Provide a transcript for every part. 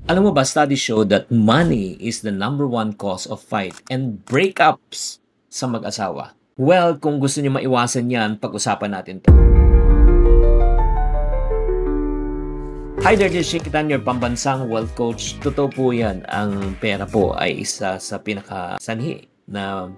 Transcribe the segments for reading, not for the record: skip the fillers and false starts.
Alam mo ba, studies show that money is the #1 cause of fight and breakups sa mag-asawa. Well, kung gusto niyo maiwasan yan, pag-usapan natin to. Hi there, this is Shikitan, your pambansang wealth coach. Totoo po yan, ang pera po ay isa sa pinakasanhi na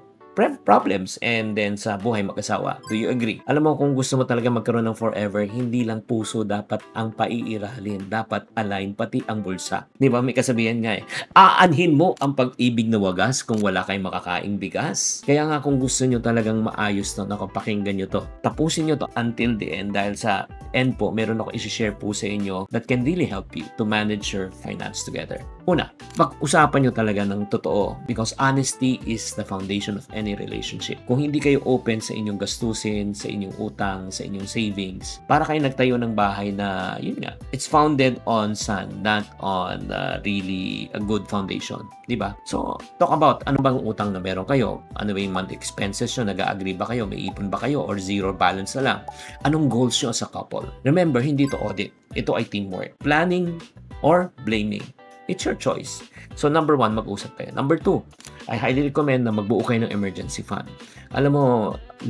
problems and then sa buhay mag-asawa. Do you agree? Alam mo, kung gusto mo talaga magkaroon ng forever, hindi lang puso dapat ang paiiralin. Dapat align pati ang bulsa. Di ba? May kasabihan nga aanhin mo ang pag-ibig na wagas kung wala kayong makakaing bigas. Kaya nga kung gusto nyo talagang maayos to, pakinggan nyo to. Tapusin nyo to until the end dahil sa end po, meron ako isi-share po sa inyo that can really help you to manage your finance together. Una, pag-usapan nyo talaga ng totoo because honesty is the foundation of any relationship. Kung hindi kayo open sa inyong gastusin, sa inyong utang, sa inyong savings, para kayo nagtayo ng bahay na, yun nga, it's founded on sand, not on really a good foundation. Diba? So, talk about ano bang utang na meron kayo? Ano ba yung monthly expenses nyo? Nag-agree ba kayo? May ipon ba kayo? Or zero balance na lang? Anong goals nyo sa couple? Remember, hindi to audit. Ito ay teamwork. Planning or blaming. It's your choice. So, number 1, mag-usap kayo. Number 2, I highly recommend na magbuo kayo ng emergency fund. Alam mo,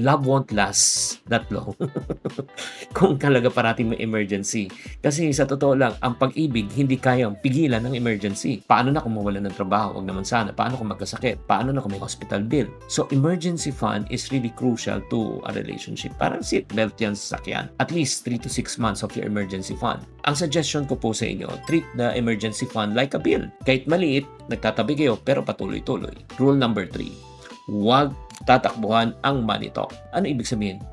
love won't last that long kung talaga parating may emergency. Kasi sa totoo lang, ang pag-ibig hindi kayang pigilan ng emergency. Paano na kung mawala ng trabaho? Huwag naman sana. Paano kung magkasakit? Paano na kung may hospital bill? So, emergency fund is really crucial to a relationship. Parang seatbelt yan sa sakyan. At least 3 to 6 months of your emergency fund. Ang suggestion ko po sa inyo, treat the emergency fund like a bill. Kahit maliit, nagtatabi kayo pero patuloy-tuloy. Rule number 3, huwag tatakbuhan ang money talk. Ano ibig sabihin?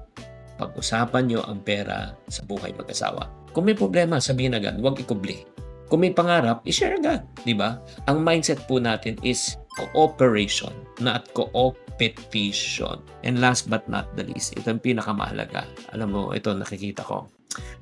Pag-usapan nyo ang pera sa buhay mag-asawa. Kung may problema, sabihin agad, huwag ikubli. Kung may pangarap, i-share agad. Diba? Ang mindset po natin is cooperation, not competition. And last but not the least, ito ang pinakamahalaga. Alam mo, ito nakikita ko.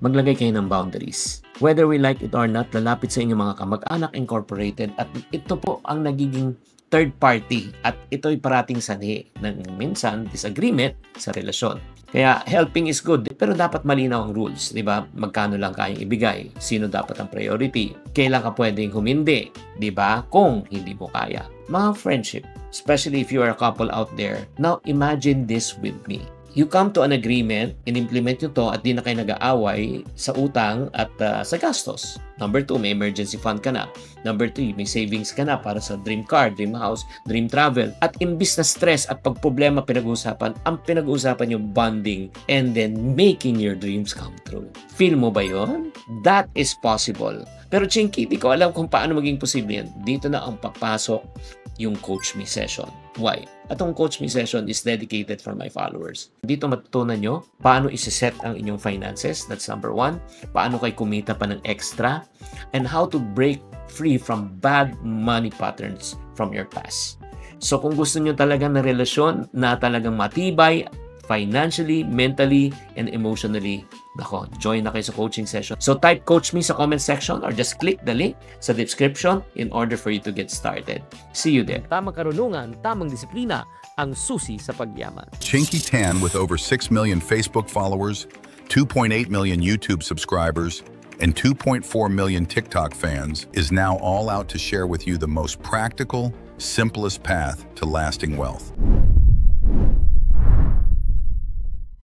Maglagay kayo ng boundaries. Whether we like it or not, lalapit sa inyong mga kamag-anak incorporated at ito po ang nagiging third party at ito'y parating sanhi ng minsan disagreement sa relasyon. Kaya helping is good, pero dapat malinaw ang rules, di ba? Magkano lang kayang ibigay? Sino dapat ang priority? Kailan ka pwedeng humindi? Di ba? Kung hindi mo kaya. Mga friendship, especially if you are a couple out there, now imagine this with me. You come to an agreement, in-implement nyo to at di na kayo nag-aaway sa utang at sa gastos. Number 2, may emergency fund ka na. Number 3, may savings ka na para sa dream car, dream house, dream travel. At imbis na stress at pagproblema pinag-uusapan, ang pinag-uusapan yung bonding and then making your dreams come true. Feel mo ba yun? That is possible. Pero Chinky, di ko alam kung paano maging posible yan. Dito na ang papasok yung Coach Me session. Why? Atong Coach Me session is dedicated for my followers. Dito matutunan nyo paano isa-set ang inyong finances. That's number 1. Paano kayo kumita pa ng extra. And how to break free from bad money patterns from your past. So kung gusto nyo talaga na relasyon na talagang matibay, financially, mentally, and emotionally, nako, join na kayo sa coaching session. So type Coach Me sa comment section or just click the link sa description in order for you to get started. See you there. Tamang karunungan, tamang disiplina, ang susi sa pagyaman. Chinky Tan, with over 6 million Facebook followers, 2.8 million YouTube subscribers, and 2.4 million TikTok fans, is now all out to share with you the most practical, simplest path to lasting wealth.